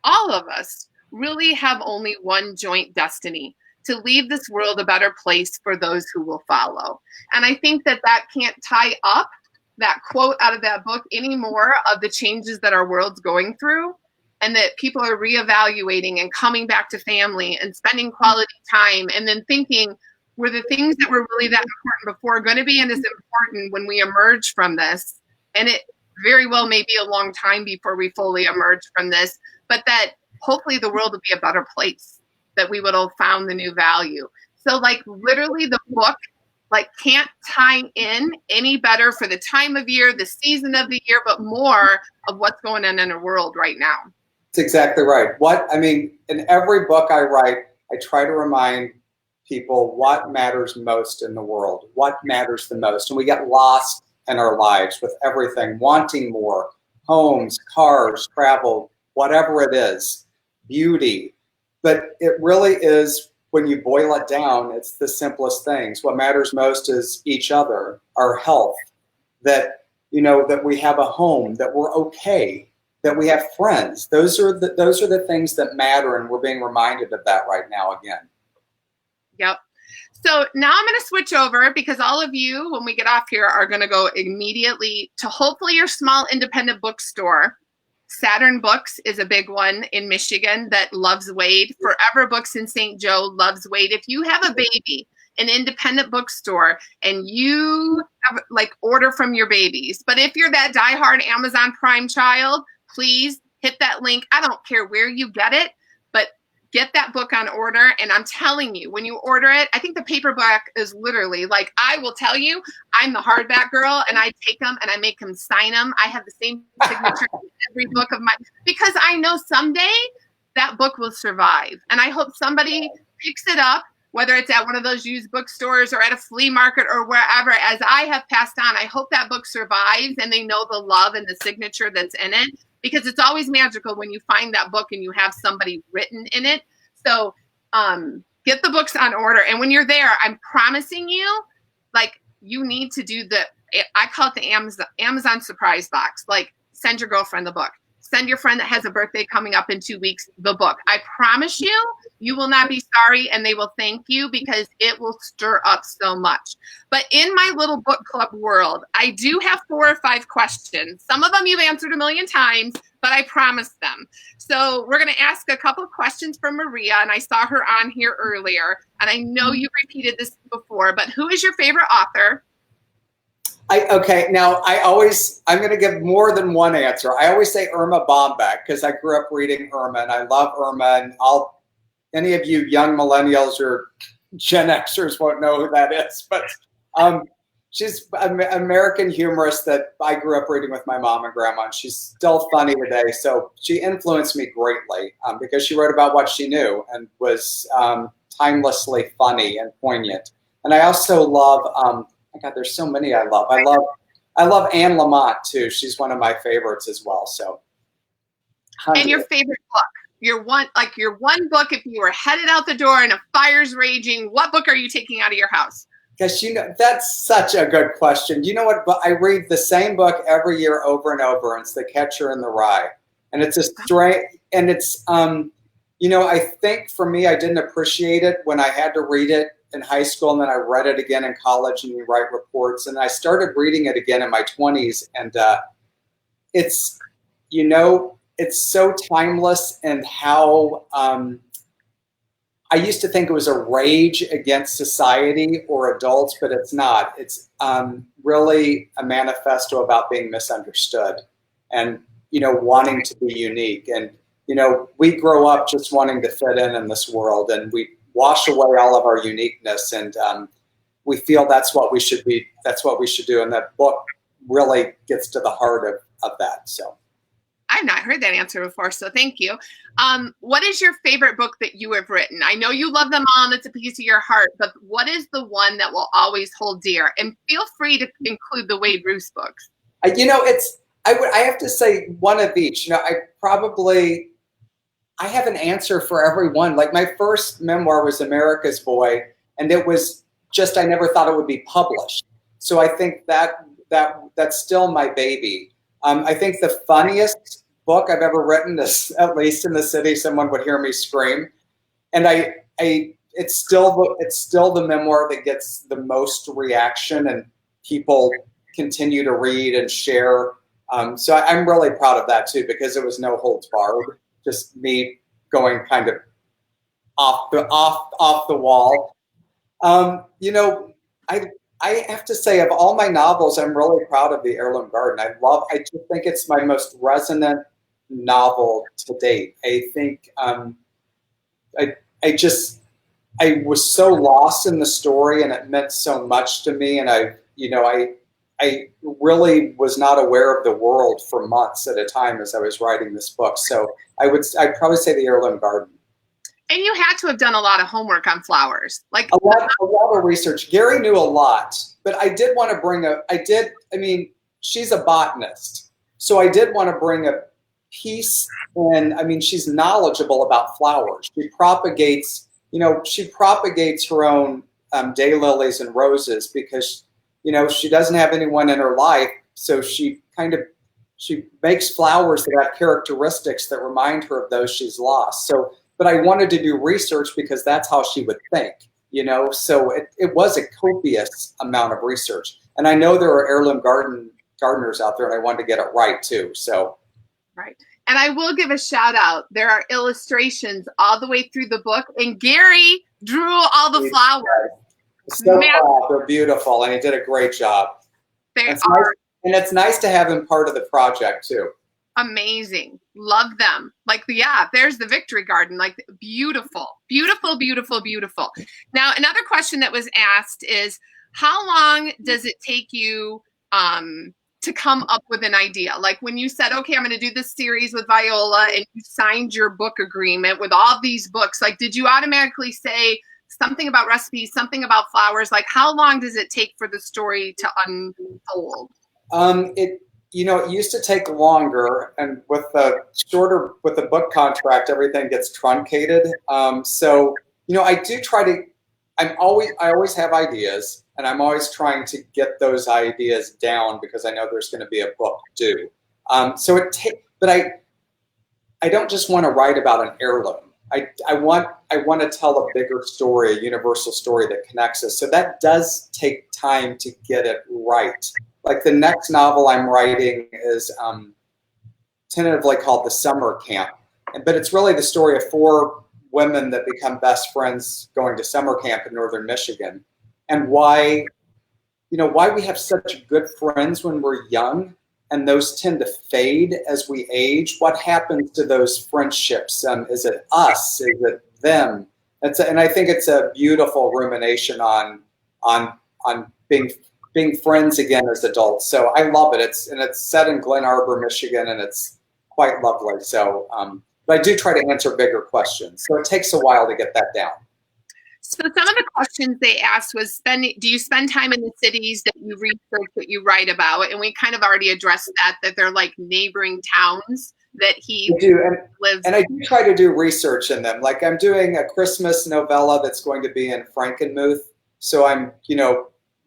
all of us, really have only one joint destiny: to leave this world a better place for those who will follow. And I think that can't tie up that quote out of that book any more of the changes that our world's going through. and that people are reevaluating and coming back to family and spending quality time, and then thinking, were the things that were really that important before going to be as important when we emerge from this? And it very well may be a long time before we fully emerge from this, but that hopefully the world will be a better place, that we would have found the new value. So like literally the book like can't tie in any better for the time of year, the season of the year, but more of what's going on in the world right now. That's exactly right. In every book I write, I try to remind people what matters most in the world, what matters the most. And we get lost in our lives with everything, wanting more, homes, cars, travel, whatever it is, beauty. But it really is, when you boil it down, it's the simplest things. What matters most is each other, our health, that, that we have a home, that we're okay, that we have friends. Those are the things that matter, and we're being reminded of that right now again. Yep. So now I'm going to switch over, because all of you, when we get off here, are going to go immediately to hopefully your small independent bookstore. Saturn Books is a big one in Michigan that loves Wade. Forever Books in St. Joe loves Wade. If you have a baby, an independent bookstore, and you have order from your babies. But if you're that diehard Amazon Prime child, please hit that link. I don't care where you get it, but get that book on order. And I'm telling you, when you order it, I think the paperback is literally I will tell you, I'm the hardback girl, and I take them and I make them sign them. I have the same signature in every book of mine, because I know someday that book will survive. And I hope somebody picks it up, whether it's at one of those used bookstores or at a flea market or wherever, as I have passed on. I hope that book survives and they know the love and the signature that's in it, because it's always magical when you find that book and you have somebody written in it. So get the books on order. And when you're there, I'm promising you, you need to do I call it the Amazon surprise box. Send your girlfriend the book. Send your friend that has a birthday coming up in 2 weeks the book. I promise you, you will not be sorry, and they will thank you, because it will stir up so much. But in my little book club world, I do have 4 or 5 questions. Some of them you've answered a million times, but I promised them. So we're going to ask a couple of questions from Maria, and I saw her on here earlier, and I know you repeated this before, but who is your favorite author? Now I'm going to give more than one answer. I always say Irma Bombeck, because I grew up reading Irma, and I love Irma. And any of you young millennials or Gen Xers won't know who that is, but she's an American humorist that I grew up reading with my mom and grandma, and she's still funny today. So she influenced me greatly because she wrote about what she knew and was timelessly funny and poignant. And I also love. God, there's so many I love. I love Anne Lamott too. She's one of my favorites as well. So, and your favorite book, your one book. If you were headed out the door and a fire's raging, what book are you taking out of your house? Because that's such a good question. You know what? I read the same book every year over and over, and it's The Catcher in the Rye, and it's a straight. And it's I think for me, I didn't appreciate it when I had to read it in high school, and then I read it again in college, and you write reports, and I started reading it again in my 20s, and it's so timeless, and how I used to think it was a rage against society or adults, but it's not. It's really a manifesto about being misunderstood and wanting to be unique, and we grow up just wanting to fit in this world, and we wash away all of our uniqueness, and we feel that's what we should be. That's what we should do. And that book really gets to the heart of that. So I've not heard that answer before, so thank you. What is your favorite book that you have written? I know you love them all, and it's a piece of your heart, but what is the one that will always hold dear? And feel free to include the Wade Rouse books. I have to say one of each. I have an answer for every one. My first memoir was America's Boy, and it was just, I never thought it would be published. So I think that's still my baby. I think the funniest book I've ever written is At Least in the City Someone Would Hear Me Scream. And it's still the memoir that gets the most reaction, and people continue to read and share. So I'm really proud of that too, because it was no holds barred. just me going kind of off the wall. You know, I have to say, of all my novels, I'm really proud of the Heirloom Garden. I just think it's my most resonant novel to date. I think I I just I was so lost in the story, and it meant so much to me. And I really was not aware of the world for months at a time as I was writing this book. So I'd probably say the Heirloom Garden. And you had to have done a lot of homework on flowers. Like A lot of research. Gary knew a lot, but I did want to I mean, she's a botanist. So I did want to bring a piece in. I mean, she's knowledgeable about flowers. She propagates her own daylilies and roses because, she doesn't have anyone in her life. So she makes flowers that have characteristics that remind her of those she's lost. So, but I wanted to do research because that's how she would think, so it was a copious amount of research. And I know there are heirloom gardeners out there, and I wanted to get it right too. So. Right. And I will give a shout out. There are illustrations all the way through the book, and Gary drew all the flowers. So they're beautiful, and he did a great job. And it's nice to have him part of the project too. Amazing. Love them. There's the Victory Garden. Like, beautiful, beautiful, beautiful, beautiful. Now, another question that was asked is, how long does it take you to come up with an idea? Like when you said, okay, I'm going to do this series with Viola, and you signed your book agreement with all these books, like, did you automatically say something about recipes, something about flowers? Like, how long does it take for the story to unfold? It used to take longer, and with the book contract, everything gets truncated. So I do try to. I always have ideas, and I'm always trying to get those ideas down because I know there's going to be a book due. But I don't just want to write about an heirloom. I want to tell a bigger story, a universal story that connects us. So that does take time to get it right. Like the next novel I'm writing is tentatively called The Summer Camp, but it's really the story of 4 women that become best friends going to summer camp in northern Michigan, and why we have such good friends when we're young, and those tend to fade as we age. What happens to those friendships? Is it us? Is it them? And I think it's a beautiful rumination on being friends again as adults. So I love it. It's set in Glen Arbor, Michigan, and it's quite lovely. So, but I do try to answer bigger questions. So it takes a while to get that down. So some of the questions they asked was, do you spend time in the cities that you research, that you write about? And we kind of already addressed that they're like neighboring towns that he lives in. And I do try to do research in them. Like I'm doing a Christmas novella that's going to be in Frankenmuth. So I'm,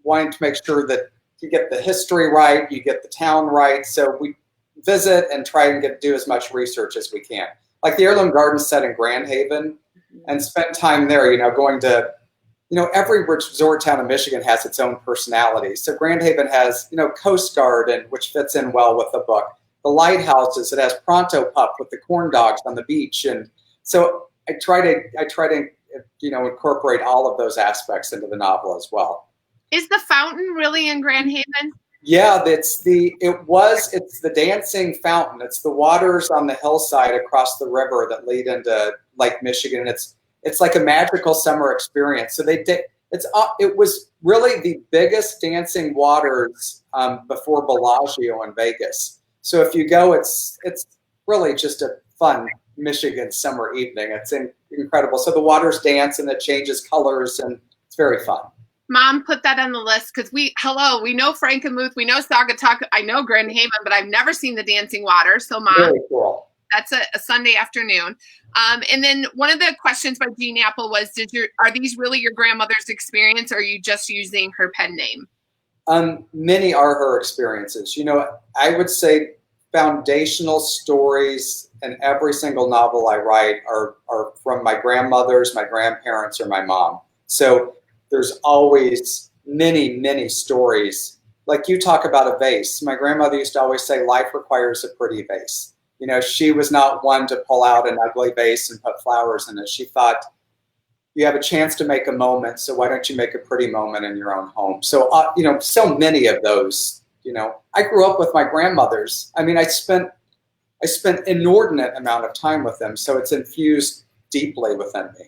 wanting to make sure that you get the history right, you get the town right. So we visit and try and do as much research as we can. Like the Heirloom Garden set in Grand Haven, and spent time there, going to, every resort town in Michigan has its own personality. So Grand Haven has, Coast Guard, which fits in well with the book. The lighthouses, it has Pronto Pup with the corn dogs on the beach. And so I try to incorporate all of those aspects into the novel as well. Is the fountain really in Grand Haven? Yeah, it's the dancing fountain. It's the waters on the hillside across the river that lead into Lake Michigan. It's like a magical summer experience. So it was really the biggest dancing waters before Bellagio in Vegas. So if you go, it's really just a fun Michigan summer evening. It's incredible. So the waters dance and it changes colors, and it's very fun. Mom, put that on the list, because we know Frankenmuth, we know Saugatuck, I know Grand Haven, but I've never seen the dancing water. So Mom, very cool. That's a Sunday afternoon. And then one of the questions by Jean Apple was, are these really your grandmother's experience, or are you just using her pen name? Many are her experiences. I would say foundational stories in every single novel I write are from my grandmothers, my grandparents, or my mom. So there's always many, many stories. Like you talk about a vase. My grandmother used to always say, life requires a pretty vase. You know, she was not one to pull out an ugly vase and put flowers in it. She thought, you have a chance to make a moment, so why don't you make a pretty moment in your own home? So, you know, so many of those, you know, I grew up with my grandmothers. I mean, I spent inordinate amount of time with them, so it's infused deeply within me.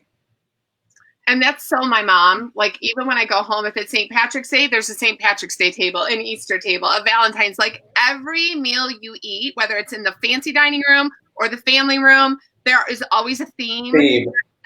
And that's so my mom. Like, even when I go home, if it's St. Patrick's Day, there's a St. Patrick's Day table, an Easter table, a Valentine's. Like, every meal you eat, whether it's in the fancy dining room or the family room, there is always a theme.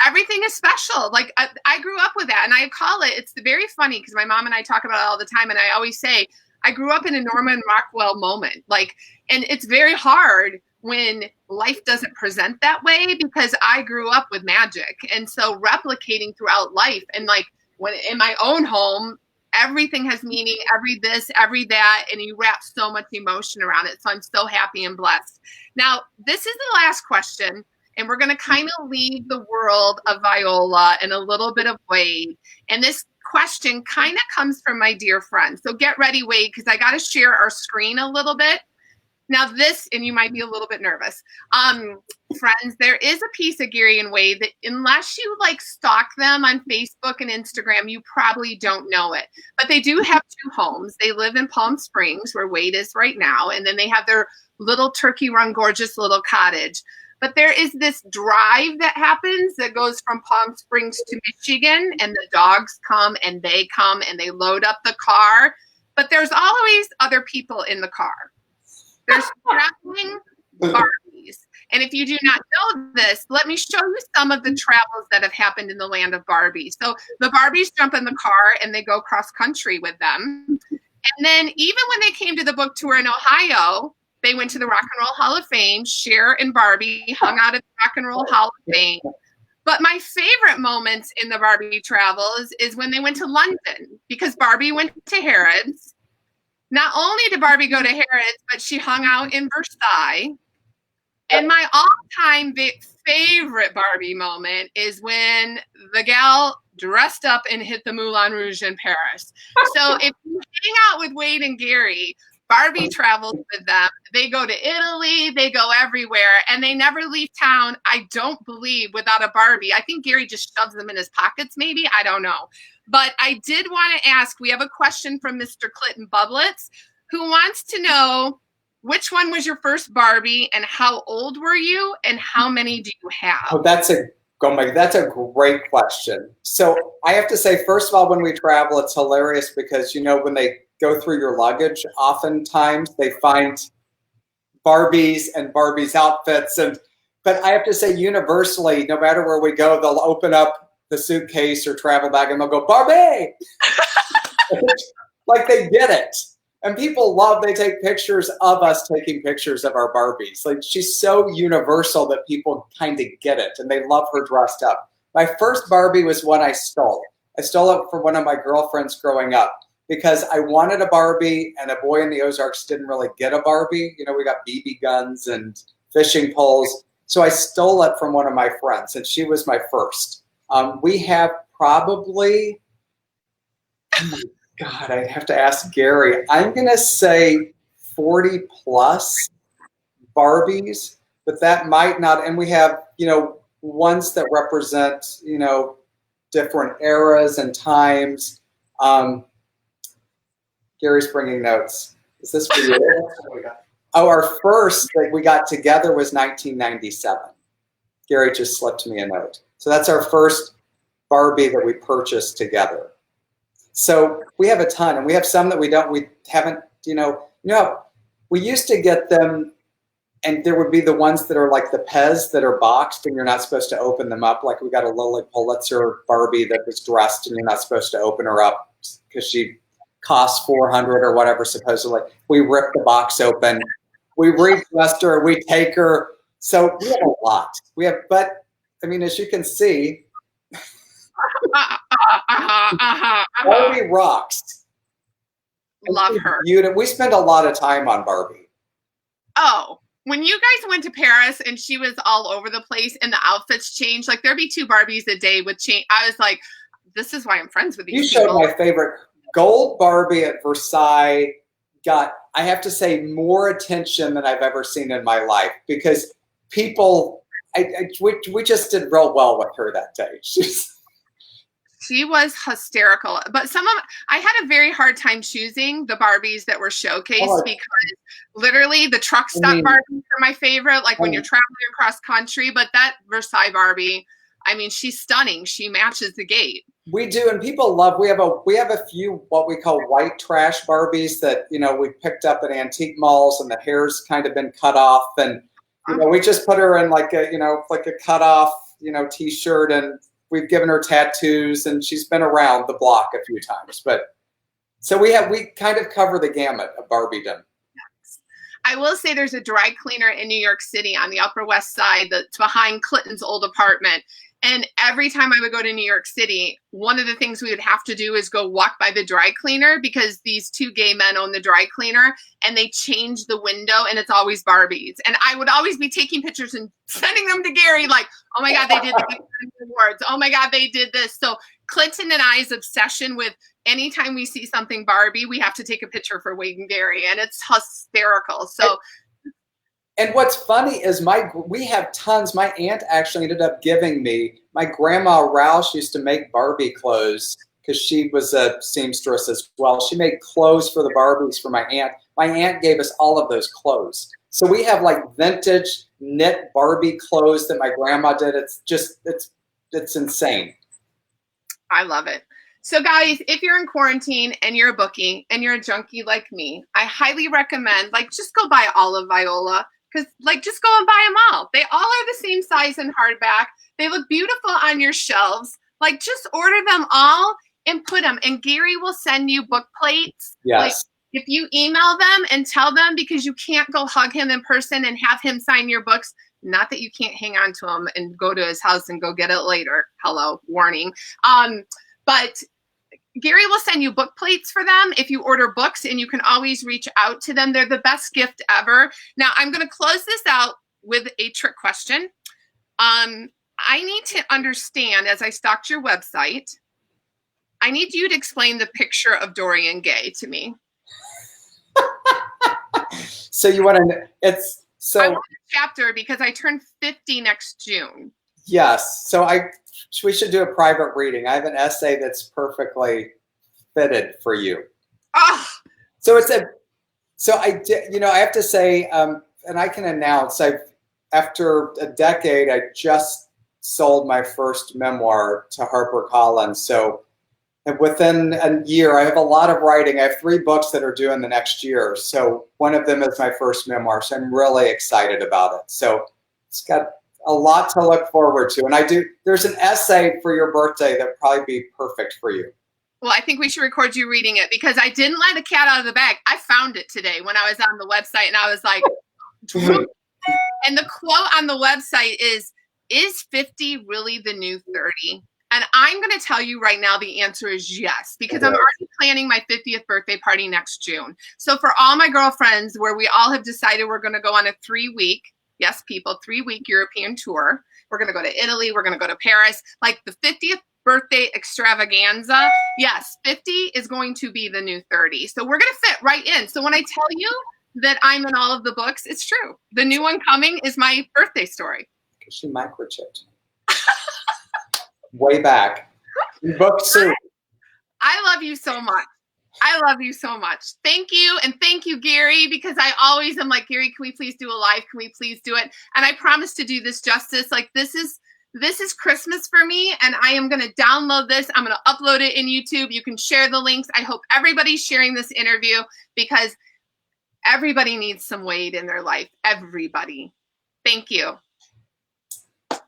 Everything is special. Like, I grew up with that, and I call it, it's very funny because my mom and I talk about it all the time, and I always say, I grew up in a Norman Rockwell moment. Like, and it's very hard when life doesn't present that way because I grew up with magic. And so replicating throughout life, and like when in my own home, everything has meaning, every this, every that, and you wrap so much emotion around it. So I'm so happy and blessed. Now, this is the last question. And we're going to kind of leave the world of Viola and a little bit of Wade. And this question kind of comes from my dear friend. So get ready, Wade, because I got to share our screen a little bit. Now this, and you might be a little bit nervous. Friends, there is a piece of Gary and Wade that unless you like stalk them on Facebook and Instagram, you probably don't know it. But they do have 2 homes. They live in Palm Springs, where Wade is right now. And then they have their little Turkey Run gorgeous little cottage. But there is this drive that happens that goes from Palm Springs to Michigan, and the dogs come and they load up the car. But there's always other people in the car. There's traveling Barbies. And if you do not know this, let me show you some of the travels that have happened in the land of Barbie. So the Barbies jump in the car and they go cross country with them. And then even when they came to the book tour in Ohio, they went to the Rock and Roll Hall of Fame. Cher and Barbie hung out at the Rock and Roll Hall of Fame. But my favorite moments in the Barbie travels is when they went to London, because Barbie went to Harrods. Not only did Barbie go to Harrods, but she hung out in Versailles. And my all-time favorite Barbie moment is when the gal dressed up and hit the Moulin Rouge in Paris. So if you hang out with Wade and Gary, Barbie travels with them. They go to Italy. They go everywhere. And they never leave town, I don't believe, without a Barbie. I think Gary just shoves them in his pockets, maybe. I don't know. But I did want to ask, we have a question from Mr. Clinton Bublets, who wants to know, which one was your first Barbie and how old were you and how many do you have? Oh, that's a great question. So I have to say, first of all, when we travel, it's hilarious because, you know, when they go through your luggage, oftentimes they find Barbies and Barbies outfits. But I have to say, universally, no matter where we go, they'll open up the suitcase or travel bag and they'll go, Barbie! Like they get it. And people love, they take pictures of us taking pictures of our Barbies. Like, she's so universal that people kind of get it and they love her dressed up. My first Barbie was one I stole. I stole it from one of my girlfriends growing up because I wanted a Barbie and a boy in the Ozarks didn't really get a Barbie. You know, we got BB guns and fishing poles. So I stole it from one of my friends and she was my first. We have probably, oh my God, I'd have to ask Gary. I'm going to say 40 plus Barbies, but that might not. And we have, you know, ones that represent, you know, different eras and times. Gary's bringing notes. Is this for you? Oh, our first that we got together was 1997. Gary just slipped me a note. So that's our first Barbie that we purchased together. So we have a ton, and we have some that we haven't, you know, we used to get them, and there would be the ones that are like the Pez that are boxed and you're not supposed to open them up. Like we got a Lily Pulitzer Barbie that was dressed and you're not supposed to open her up because she costs $400 or whatever, supposedly. We rip the box open, we redress her, we take her. So we have a lot. But I mean, as you can see, Barbie rocks. Love her. We spend a lot of time on Barbie. Oh, when you guys went to Paris and she was all over the place and the outfits changed, like there'd be 2 Barbies a day with change. I was like, this is why I'm friends with these people. You showed my favorite gold Barbie at Versailles. I have to say, more attention than I've ever seen in my life, because people, we just did real well with her that day. She was hysterical. But I had a very hard time choosing the Barbies that were showcased because literally the truck stop Barbies are my favorite, like when you're traveling across country. But that Versailles Barbie, I mean, she's stunning. She matches the gate. We do, and people love. We have a few what we call white trash Barbies that we picked up at antique malls, and the hair's kind of been cut off, and we just put her in like a like a cut off t-shirt, and we've given her tattoos, and she's been around the block a few times. But so we kind of cover the gamut of Barbiedom. I will say there's a dry cleaner in New York City on the Upper West Side that's behind Clinton's old apartment. And every time I would go to New York City, one of the things we would have to do is go walk by the dry cleaner, because these two gay men own the dry cleaner, and they change the window, and it's always Barbies. And I would always be taking pictures and sending them to Gary, like, oh my God, they did the awards. Oh my God, they did this. So Clinton and I's obsession with anytime we see something Barbie, we have to take a picture for Wade and Gary, and it's hysterical. So. And what's funny is we have tons. My aunt actually ended up giving me, my grandma Rouse used to make Barbie clothes because she was a seamstress as well. She made clothes for the Barbies for my aunt. My aunt gave us all of those clothes. So we have like vintage knit Barbie clothes that my grandma did. It's insane. I love it. So guys, if you're in quarantine and you're a bookie and you're a junkie like me, I highly recommend, just go buy all of Viola. Because, just go and buy them all. They all are the same size in hardback. They look beautiful on your shelves. Just order them all and put them. And Gary will send you book plates. Yes. If you email them and tell them, because you can't go hug him in person and have him sign your books. Not that you can't hang on to him and go to his house and go get it later. Hello, warning. But Gary will send you book plates for them if you order books, and you can always reach out to them. They're the best gift ever. Now, I'm going to close this out with a trick question. I need to understand, as I stalked your website, I need you to explain the picture of Dorian Gay to me. So you want to, I want a chapter because I turn 50 next June. Yes. So we should do a private reading. I have an essay that's perfectly fitted for you. Oh. So I did, I have to say, and I can announce, after a decade, I just sold my first memoir to HarperCollins. So within a year, I have a lot of writing. I have 3 books that are due in the next year. So one of them is my first memoir. So I'm really excited about it. So it's got a lot to look forward to. And there's an essay for your birthday that would probably be perfect for you. Well, I think we should record you reading it, because I didn't let the cat out of the bag. I found it today when I was on the website, and I was like, and the quote on the website is 50 really the new 30? And I'm going to tell you right now, the answer is yes, because I'm already planning my 50th birthday party next June. So for all my girlfriends, where we all have decided we're going to go on a 3-week, yes, people, 3-week European tour. We're going to go to Italy. We're going to go to Paris. Like the 50th birthday extravaganza. Yes, 50 is going to be the new 30. So we're going to fit right in. So when I tell you that I'm in all of the books, it's true. The new one coming is my birthday story. Because she microchipped. Way back. Book soup. I love you so much. I love you so much. Thank you. And thank you, Gary, because I always am like, Gary, can we please do a live? Can we please do it? And I promise to do this justice. This is Christmas for me, and I am going to download this. I'm going to upload it in YouTube. You can share the links. I hope everybody's sharing this interview, because everybody needs some Wade in their life. Everybody. Thank you. All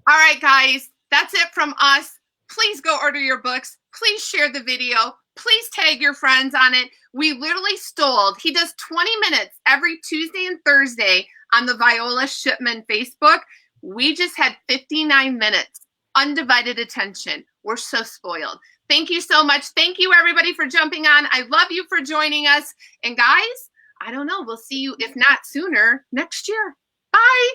right, guys, that's it from us. Please go order your books. Please share the video. Please tag your friends on it. We literally stole. He does 20 minutes every Tuesday and Thursday on the Viola Shipman Facebook. We just had 59 minutes, undivided attention. We're so spoiled. Thank you so much. Thank you, everybody, for jumping on. I love you for joining us. And guys, I don't know. We'll see you, if not sooner, next year. Bye.